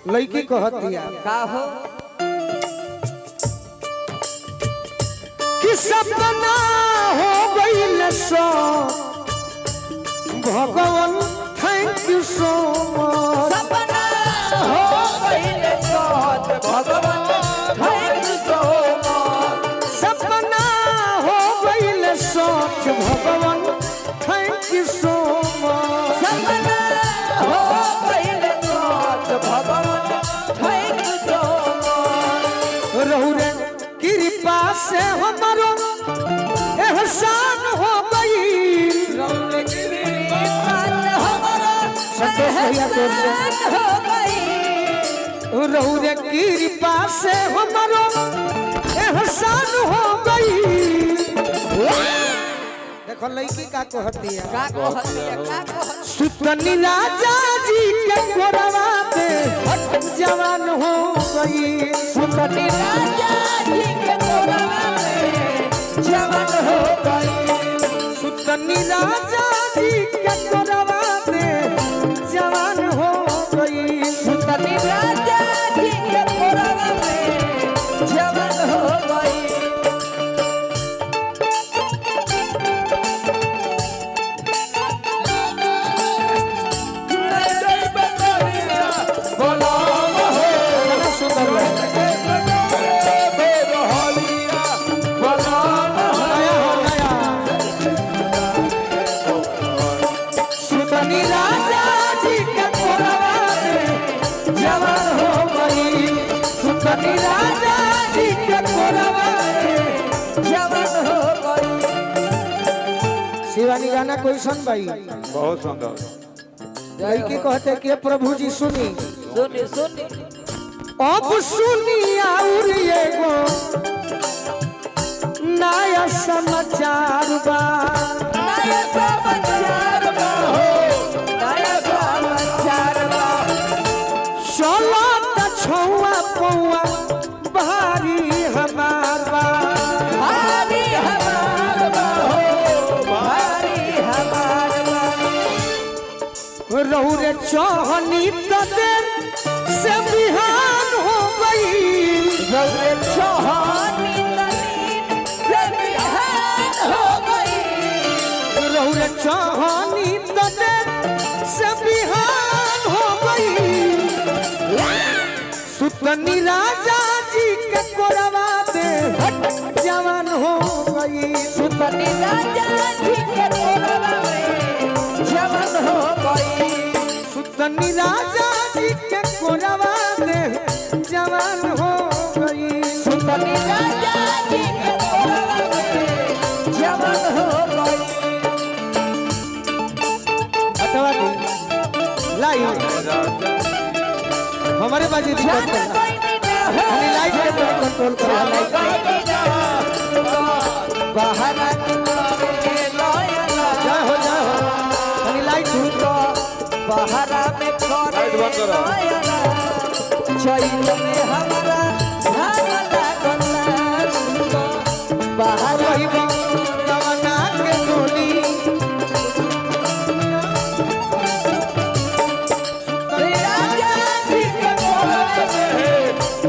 लड़की कहतिया का हो कि सपना हो गइल सो भगवान थैंक यू सो मच सपना हो गइल सो भगवान थैंक यू सो मच सपना हो गइल सो भगवान थैंक यू सो मच सपना हो गइल सो भगवान थैंक यू सो मच रहु रे कृपा से हमारो एहसान हो गई संतोष भैया तोर से हो गई रहु रे कृपा से हमारो एहसान हो गई देखो लड़की का कहतिया का कहतिया सुतनी राजा जी के कोरवा पे जवान हो गई सुतनी राजा जी के कोरवा पे जवान हो गई सुतनी राजा जी के कोरवा पे जवान हो गई सुतनी राजा जी के कोरवा पे जवान हो गई शिवानी गाना कोई सुन भाई बहुत सुंदर लड़की कहते कि प्रभु जी सुनी सुनी सुनी अब सुनी और एगो नया समाचार बा नया समाचार बा हो नया समाचार बा चलो त छौआ पौआ भारी हमार बा भारी हमार बा हो भारी हमार बा रहु रे चाहनी त देर से बिहान हो गई रौरे चौहानी तनीन से बिहान हो गई रहु रे चाहनी त देर से बिहान हो गई सुतनी राजा जी के कोरवा पे जवान हो गई सुतनी राजा जी के कोरवा में जवान हो गई सुतनी राजा जी के कोरवा पे जवान हो गई सुतनी राजा जी के कोरवा में जवान हो गई अथवा दी लाइव हमारे बाजी दिक्कत करना खाली लाइव के तो कंट्रोल करो बाहर जय हो खाली लाइट बाहर में लाइट बंद करो। चैत में हमारा धावला गला बाहर वही कवना के गोली राजा जी के कोरवा में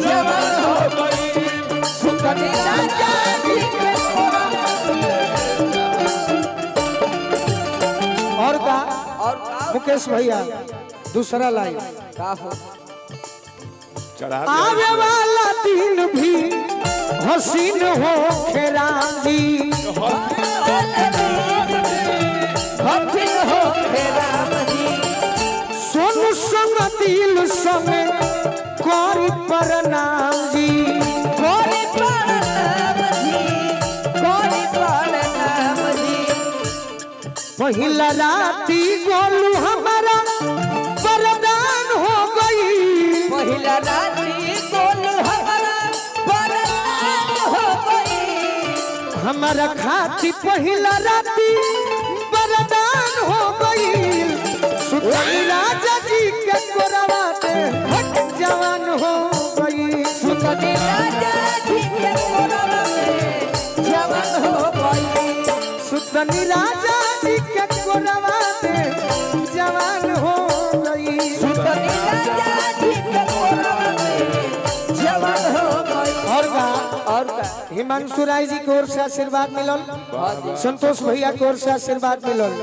जवान हो गई सुतनी राजा जी के कोरवा और का और का मुकेश भैया दूसरा लाइन का हो चढ़ा आवे वाला दिन भी हसीन हो खेराम जी हफिल हो राम जी सोनू संग दिल संग करी प्रणाम जी कोरी प्रणाम जी कोरी प्रणाम जी पहिला राती गोलू हमारा वरदान हो गई पहिला राती गोल हमारा वरदान हो गई हमारा खाती पहिला राती वरदान हो गई सुतनी राजा जी के कोरवा पे जवान हो गई सुतनी राजा जी के कोरवा में जवान हो गई सुतनी राजा जी के कोरवा पे जवान हो गई सुतनी राजा जी के और का हिमांशु राय जी की ओर से आशीर्वाद मिलल, संतोष भैया की ओर से आशीर्वाद मिलल,